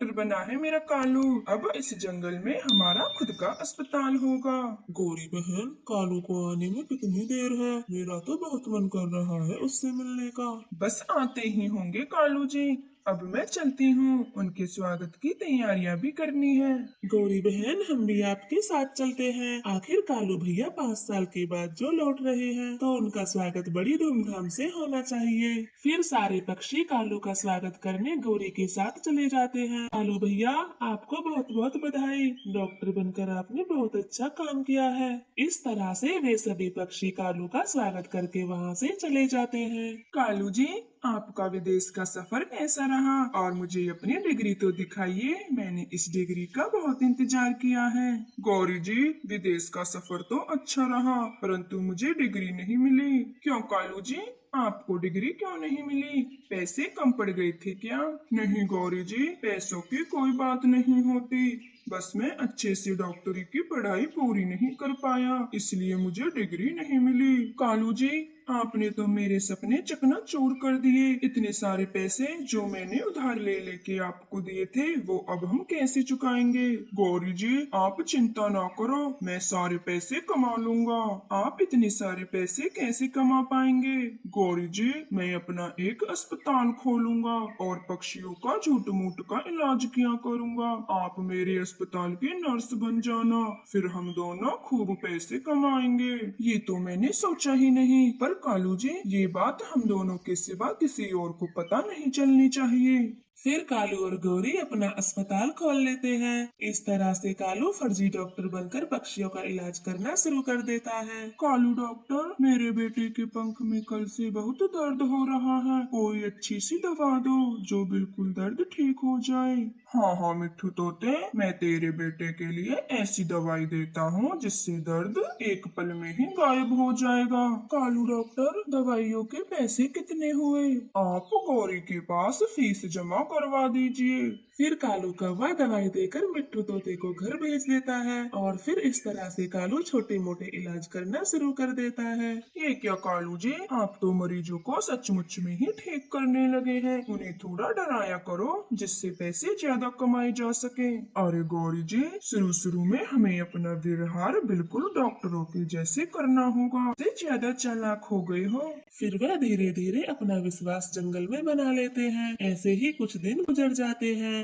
Doctor बना है मेरा कालू। अब इस जंगल में हमारा खुद का अस्पताल होगा। गौरी बहन, कालू को आने में कितनी देर है? मेरा तो बहुत मन कर रहा है उससे मिलने का। बस आते ही होंगे कालू जी। अब मैं चलती हूँ, उनके स्वागत की तैयारियां भी करनी है। गौरी बहन, हम भी आपके साथ चलते हैं। आखिर कालू भैया 5 साल के बाद जो लौट रहे हैं तो उनका स्वागत बड़ी धूमधाम से होना चाहिए। फिर सारे पक्षी कालू का स्वागत करने गौरी के साथ चले जाते हैं। कालू भैया, आपको बहुत बहुत बधाई। डॉक्टर बनकर आपने बहुत अच्छा काम किया है। इस तरह से वे सभी पक्षी कालू का स्वागत करके वहाँ से चले जाते हैं। कालू जी, आपका विदेश का सफर कैसा रहा? और मुझे अपनी डिग्री तो दिखाइए, मैंने इस डिग्री का बहुत इंतजार किया है। गौरी जी, विदेश का सफर तो अच्छा रहा, परंतु मुझे डिग्री नहीं मिली। क्यों कालू जी, आपको डिग्री क्यों नहीं मिली? पैसे कम पड़ गए थे क्या? नहीं गौरी जी, पैसों की कोई बात नहीं होती, बस मैं अच्छे से डॉक्टरी की पढ़ाई पूरी नहीं कर पाया, इसलिए मुझे डिग्री नहीं मिली। कालू जी, आपने तो मेरे सपने चकनाचूर कर दिए। इतने सारे पैसे जो मैंने उधार ले लेके आपको दिए थे, वो अब हम कैसे चुकाएंगे? गौरी जी, आप चिंता ना करो, मैं सारे पैसे कमा लूंगा। आप इतने सारे पैसे कैसे कमा पाएंगे? गौरी जी, मैं अपना एक अस्पताल खोलूंगा और पक्षियों का झूठ मूठ का इलाज किया करूंगा। आप मेरे अस्पताल की नर्स बन जाना, फिर हम दोनों खूब पैसे कमाएंगे। ये तो मैंने सोचा ही नहीं, पर कालू जी, ये बात हम दोनों के सिवा किसी और को पता नहीं चलनी चाहिए। फिर कालू और गौरी अपना अस्पताल खोल लेते हैं। इस तरह से कालू फर्जी डॉक्टर बनकर पक्षियों का इलाज करना शुरू कर देता है। कालू डॉक्टर, मेरे बेटे के पंख में कल से बहुत दर्द हो रहा है, कोई अच्छी सी दवा दो जो बिल्कुल दर्द ठीक हो जाए। हाँ हाँ मिट्ठू तोते, मैं तेरे बेटे के लिए ऐसी दवाई देता हूँ जिससे दर्द एक पल में ही गायब हो जाएगा। कालू डॉक्टर, दवाइयों के पैसे कितने हुए? आप गौरी के पास फीस जमा करवा दीजिए। फिर कालू कौवा दवाई देकर मिट्टू तोते को घर भेज देता है और फिर इस तरह से कालू छोटे मोटे इलाज करना शुरू कर देता है। ये क्या कालू जी, आप तो मरीजों को सचमुच में ही ठीक करने लगे हैं। उन्हें थोड़ा डराया करो जिससे पैसे ज्यादा कमाए जा सके। अरे गौरी जी, शुरू शुरू में हमें अपना व्यवहार बिल्कुल डॉक्टरों के जैसे करना होगा। से ज्यादा चालाक हो गए हो। फिर वह धीरे धीरे अपना विश्वास जंगल में बना लेते हैं। ऐसे ही कुछ दिन गुजर जाते हैं।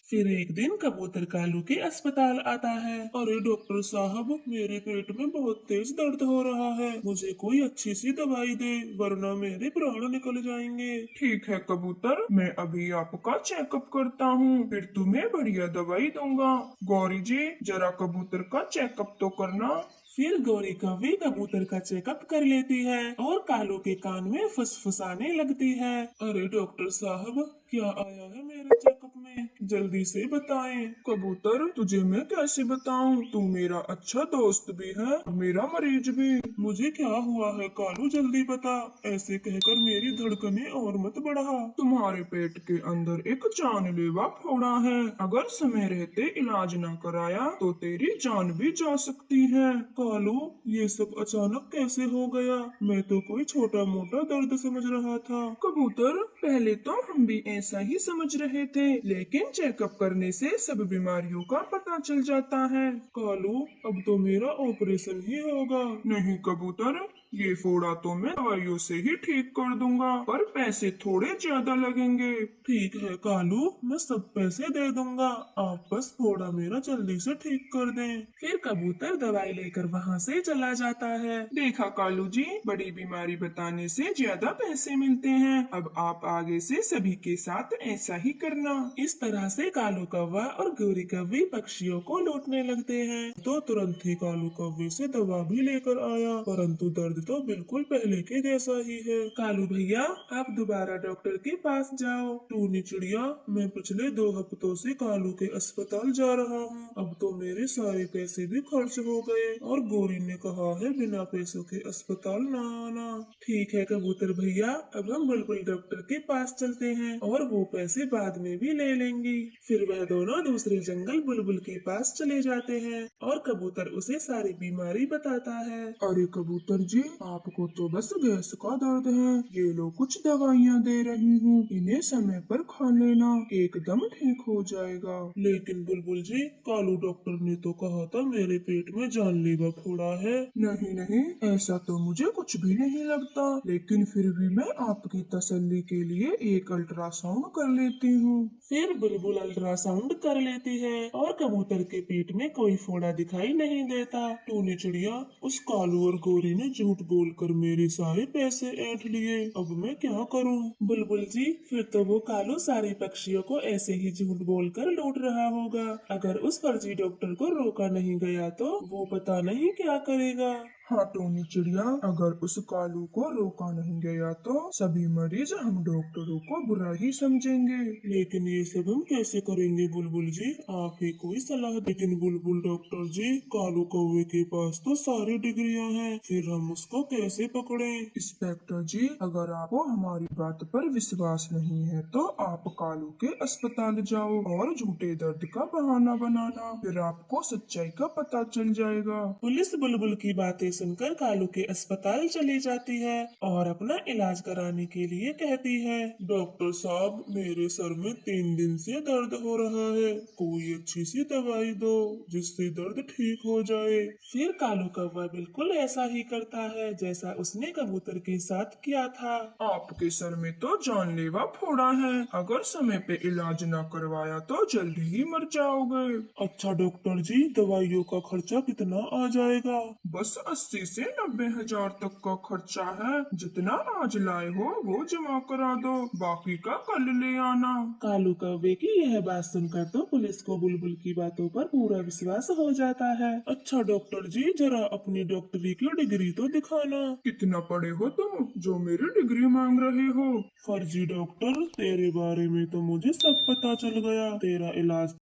फिर एक दिन कबूतर कालू के अस्पताल आता है। अरे डॉक्टर साहब, मेरे पेट में बहुत तेज दर्द हो रहा है, मुझे कोई अच्छी सी दवाई दे वरना मेरे प्राण निकल जाएंगे। ठीक है कबूतर, मैं अभी आपका चेकअप करता हूँ, फिर तुम्हें बढ़िया दवाई दूंगा। गौरी जी, जरा कबूतर का चेकअप तो करना। फिर गौरी कौवी कबूतर का चेकअप कर लेती है और कालू के कान में फुसफुसाने लगती है। अरे डॉक्टर साहब, क्या आया है मेरे चेकअप में? जल्दी से बताएं। कबूतर, तुझे मैं कैसे बताऊं? तू मेरा अच्छा दोस्त भी है और मेरा मरीज भी। मुझे क्या हुआ है कालू, जल्दी बता। ऐसे कहकर मेरी धड़कनें और मत बढ़ा। तुम्हारे पेट के अंदर एक जानलेवा फोड़ा है, अगर समय रहते इलाज न कराया तो तेरी जान भी जा सकती है। कालू, ये सब अचानक कैसे हो गया? मैं तो कोई छोटा मोटा दर्द समझ रहा था। कबूतर, पहले तो हम भी ऐसा ही समझ रहे थे, लेकिन चेकअप करने से सब बीमारियों का पता चल जाता है। कालू, अब तो मेरा ऑपरेशन ही होगा। नहीं कबूतर, ये फोड़ा तो मैं दवाइयों से ही ठीक कर दूंगा, पर पैसे थोड़े ज्यादा लगेंगे। ठीक है कालू, मैं सब पैसे दे दूंगा, आप बस फोड़ा मेरा जल्दी से ठीक कर दें। फिर कबूतर दवाई लेकर वहाँ से चला जाता है। देखा कालू जी, बड़ी बीमारी बताने से ज्यादा पैसे मिलते हैं। अब आप आगे से सभी के साथ ऐसा ही करना। इस तरह से कालू कौवा और गौरी कौवी पक्षियों को लूटने लगते हैं। तो तुरंत ही कालू कौवे से दवा भी लेकर आया, परंतु दर्द तो बिल्कुल पहले के जैसा ही है। कालू भैया, आप दोबारा डॉक्टर के पास जाओ। टूनी चिड़िया, मैं पिछले 2 हफ्तों से कालू के अस्पताल जा रहा हूँ, अब तो मेरे सारे पैसे भी खर्च हो गए और गौरी ने कहा है बिना पैसों के अस्पताल न आना। ठीक है कबूतर भैया, अब हम बुलबुल डॉक्टर के पास चलते हैं और वो पैसे बाद में भी ले लेंगी। फिर वह दोनों दूसरे जंगल बुलबुल के पास चले जाते हैं और कबूतर उसे सारी बीमारी बताता है। अरे कबूतर जी, आपको तो बस गैस का दर्द है। ये लो कुछ दवाइयाँ दे रही हूँ, इन्हें समय पर खा लेना, एकदम ठीक हो जाएगा। लेकिन बुलबुल जी, कालू डॉक्टर ने तो कहा था मेरे पेट में जानलेवा फोड़ा है। नहीं नहीं, ऐसा तो मुझे कुछ भी नहीं लगता, लेकिन फिर भी मैं आपकी तसल्ली के लिए एक अल्ट्रासाउंड कर लेती हूँ। फिर बुलबुल अल्ट्रासाउंड कर लेती है और कबूतर के पेट में कोई फोड़ा दिखाई नहीं देता। टूनी चिड़िया, उस कालू और गोरी ने झूठ बोलकर मेरे सारे पैसे ऐंठ लिए, अब मैं क्या करूं? बुलबुल जी, फिर तो वो कालू सारे पक्षियों को ऐसे ही झूठ बोलकर लूट रहा होगा। अगर उस फर्जी डॉक्टर को रोका नहीं गया तो वो पता नहीं क्या करेगा। हाँ टोनी चिड़िया, अगर उस कालू को रोका नहीं गया तो सभी मरीज हम डॉक्टरों को बुरा ही समझेंगे। लेकिन ये सब हम कैसे करेंगे बुलबुल जी? आप ही कोई सलाह। लेकिन बुलबुल डॉक्टर जी, कालू कौवे के पास तो सारी डिग्रियां हैं, फिर हम उसको कैसे पकड़े? इंस्पेक्टर जी, अगर आपको हमारी बात पर विश्वास नहीं है तो आप कालू के अस्पताल जाओ और झूठे दर्द का बहाना बनाना, फिर आपको सच्चाई का पता चल जाएगा। पुलिस बुलबुल की बातें सुनकर कालू के अस्पताल चली जाती है और अपना इलाज कराने के लिए कहती है, डॉक्टर साहब, मेरे सर में 3 दिन से दर्द हो रहा है, कोई अच्छी सी दवाई दो जिससे दर्द ठीक हो जाए। फिर कालू कौवा बिल्कुल ऐसा ही करता है जैसा उसने कबूतर के साथ किया था। आपके सर में तो जानलेवा फोड़ा है, अगर समय पे इलाज न करवाया तो जल्दी ही मर जाओगे। अच्छा डॉक्टर जी, दवाइयों का खर्चा कितना आ जाएगा? बस 80 से 90 हजार तक का खर्चा है, जितना आज लाए हो वो जमा करा दो, बाकी का कल ले आना। कालू कौवे की यह बात सुनकर तो पुलिस को बुलबुल की बातों पर पूरा विश्वास हो जाता है। अच्छा डॉक्टर जी, जरा अपनी डॉक्टरी की डिग्री तो दिखाना। कितना पढ़े हो तुम जो मेरी डिग्री मांग रहे हो? फर्जी डॉक्टर, तेरे बारे में तो मुझे सब पता चल गया। तेरा इलाज